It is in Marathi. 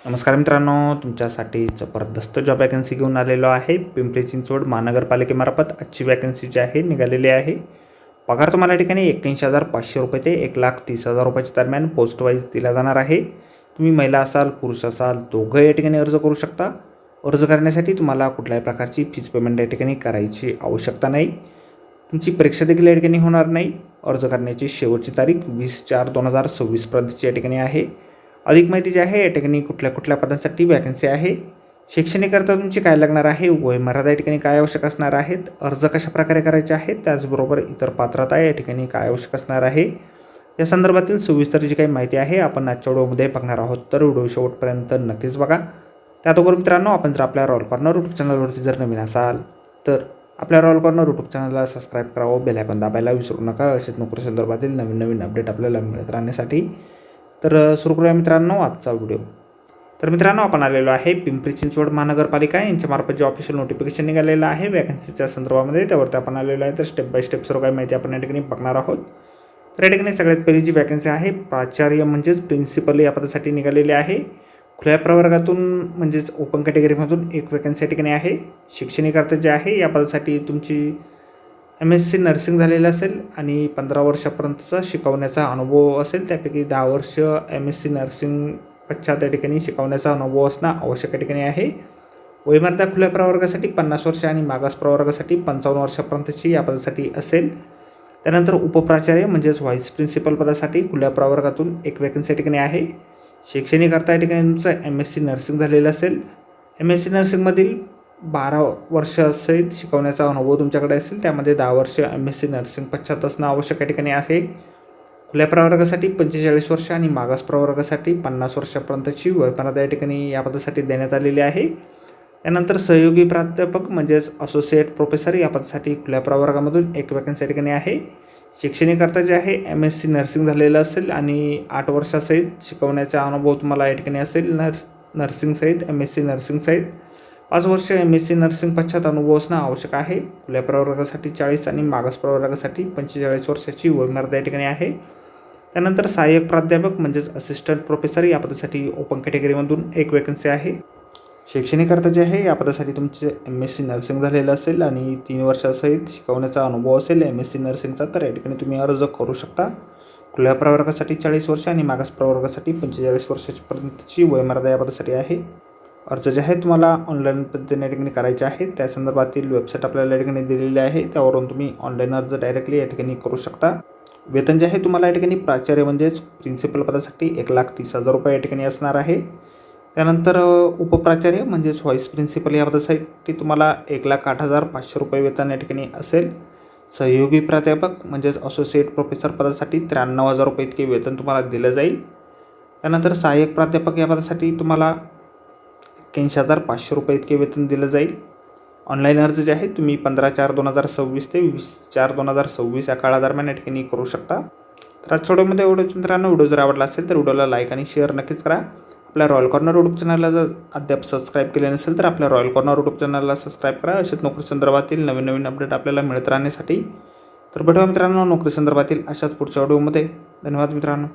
नमस्कार मित्रांनो, तुमच्यासाठी जबरदस्त जॉब वॅकन्सी घेऊन आलेलो आहे. पिंपरी चिंचवड महानगरपालिकेमार्फत आजची वॅकन्सी जी आहे निघालेली आहे. पगार तुम्हाला या ठिकाणी 81,500 रुपये ते 1,30,000 रुपयाच्या दरम्यान पोस्ट वाईज दिला जाणार आहे. तुम्ही महिला असाल पुरुष असाल दोघं या ठिकाणी अर्ज करू शकता. अर्ज करण्यासाठी तुम्हाला कुठल्याही प्रकारची फीज पेमेंट या ठिकाणी करायची आवश्यकता नाही. तुमची परीक्षा देखील या ठिकाणी होणार नाही. अर्ज करण्याची शेवटची तारीख 20/4/2026 पर्यंतची या ठिकाणी आहे. अधिक माहिती जी आहे या ठिकाणी कुठल्या पदांसाठी वॅकन्सी आहे, शैक्षणिककरता तुमची काय लागणार आहे, वयमर्यादा या ठिकाणी काय आवश्यक असणार आहेत, अर्ज कशा प्रकारे करायचे आहेत, त्याचबरोबर इतर पात्रता या ठिकाणी काय आवश्यक असणार आहे, या संदर्भातील सविस्तर जी काही माहिती आहे आपण आजच्या व्हिडिओमध्ये बघणार आहोत. तर व्हिडिओ शेवटपर्यंत नक्कीच बघा. त्याचबरोबर मित्रांनो, आपण जर आपल्या रॉयल कॉर्नर यूट्यूब चॅनलवरती जर नवीन असाल तर आपल्या रॉयल कॉर्नर यूट्यूब चॅनलला सबस्क्राईब करावं, बेल आयकॉन दाबायला विसरू नका. असेच नोकरी संदर्भातील नवीन अपडेट आपल्याला मिळत राहण्यासाठी. तर सुरू करूया मित्रांनो आजचा व्हिडिओ. तर मित्रांनो, आपण आलेलो आहे पिंपरी चिंचवड महानगरपालिका यांच्यामार्फत जे ऑफिशियल नोटिफिकेशन निघालेलं आहे वॅकन्सीच्या संदर्भामध्ये, त्यावरती आपण आलेलो आहे. तर स्टेप बाय स्टेप सर्व काही माहिती आपण या ठिकाणी बघणार आहोत. तर या ठिकाणी सगळ्यात पहिली जी वॅकन्सी आहे प्राचार्य म्हणजेच प्रिन्सिपल या पदासाठी निघालेली आहे. खुल्या प्रवर्गातून म्हणजेच ओपन कॅटेगरीमधून एक वॅकन्सी या ठिकाणी आहे. शैक्षणिक अर्थ जे आहे या पदासाठी तुमची MSc नर्सिंग झालेलं असेल आणि 15 वर्षापर्यंतचा शिकवण्याचा अनुभव असेल. त्यापैकी 10 वर्ष MSc नर्सिंग पश्चात या ठिकाणी शिकवण्याचा अनुभव असणं आवश्यक या ठिकाणी आहे. वयमर्यादा खुल्या प्रवर्गासाठी 50 वर्ष आणि मागास प्रवर्गासाठी 55 वर्षापर्यंतची या पदासाठी असेल. त्यानंतर उपप्राचार्य म्हणजेच व्हाईस प्रिन्सिपल पदासाठी खुल्या प्रवर्गातून एक वॅकन्सी या ठिकाणी आहे. शैक्षणिक अर्थ या ठिकाणी तुमचं MSc नर्सिंग झालेलं असेल. MSc नर्सिंगमधील 12 वर्षासहित शिकवण्याचा अनुभव तुमच्याकडे असेल. त्यामध्ये 10 वर्ष MSc नर्सिंग पश्चात असणं आवश्यक या ठिकाणी आहे. खुल्या प्रवर्गासाठी 45 वर्ष आणि मागास प्रवर्गासाठी 50 वर्षापर्यंतची वयमर्यादा या ठिकाणी या पदासाठी देण्यात आलेली आहे. त्यानंतर सहयोगी प्राध्यापक म्हणजेच असोसिएट प्रोफेसर या पदासाठी खुल्या प्रवर्गामधून एक वॅकन्सी या ठिकाणी आहे. शैक्षणिक अर्थ जे आहे MSc नर्सिंग झालेलं असेल आणि 8 वर्षासहित शिकवण्याचा अनुभव तुम्हाला या ठिकाणी असेल. नर्सिंगसहित MSc नर्सिंगसहित 5 वर्ष MSc नर्सिंग पश्चात अनुभव असणं आवश्यक आहे. खुल्या प्रवर्गासाठी 40 आणि मागास प्रवर्गासाठी 45 वर्षाची वयमर्यादा या ठिकाणी आहे. त्यानंतर सहाय्यक प्राध्यापक म्हणजेच असिस्टंट प्रोफेसर या पदासाठी ओपन कॅटेगरीमधून एक वॅकन्सी आहे. शैक्षणिक अर्थ जे आहे या पदासाठी तुमचे MSc नर्सिंग झालेलं असेल आणि 3 वर्षासहित शिकवण्याचा अनुभव असेल MSc नर्सिंगचा, तर या ठिकाणी तुम्ही अर्ज करू शकता. खुल्या प्रवर्गासाठी 40 वर्ष आणि मागास प्रवर्गासाठी 45 वर्षापर्यंतची वयमर्यादा या पदासाठी आहे. अर्ज जे आहे तुम्हाला ऑनलाईन पद्धतीने या ठिकाणी करायचे आहे. त्या संदर्भातील वेबसाईट आपल्याला या ठिकाणी दिलेली आहे. त्यावरून तुम्ही ऑनलाईन अर्ज डायरेक्टली या ठिकाणी करू शकता. वेतन जे आहे तुम्हाला या ठिकाणी प्राचार्य म्हणजेच प्रिन्सिपल पदासाठी 1,30,000 रुपये या ठिकाणी असणार आहे. त्यानंतर उपप्राचार्य म्हणजेच व्हाईस प्रिन्सिपल या पदासाठी तुम्हाला 1,08,500 रुपये वेतन या ठिकाणी असेल. सहयोगी प्राध्यापक म्हणजेच असोसिएट प्रोफेसर पदासाठी 93,000 रुपये इतके वेतन तुम्हाला दिलं जाईल. त्यानंतर सहाय्यक प्राध्यापक या पदासाठी तुम्हाला 81,500 रुपये इतके वेतन दिलं जाईल. ऑनलाईन अर्ज जे आहे तुम्ही 15/4/2026 ते 20/4/2026 या काळादरम्यान या ठिकाणी करू शकता. तर आजच्या व्हिडिओमध्ये एवढंच मित्रांनो. व्हिडिओ जर आवडला असेल तर व्हिडिओला लाईक आणि शेअर नक्कीच करा. आपल्या रॉयल कॉर्नर यूट्यूब चॅनलला जर अद्याप सबस्क्राईब केले नसेल तर आपल्या रॉयल कॉर्नर यूट्यूब चॅनलला सबस्क्राईब करा. अशाच नोकरी संदर्भातील नवीन अपडेट आपल्याला मिळत राहण्यासाठी. तर भेटूया मित्रांनो नोकरी संदर्भातील अशाच पुढच्या व्हिडिओमध्ये. धन्यवाद मित्रांनो.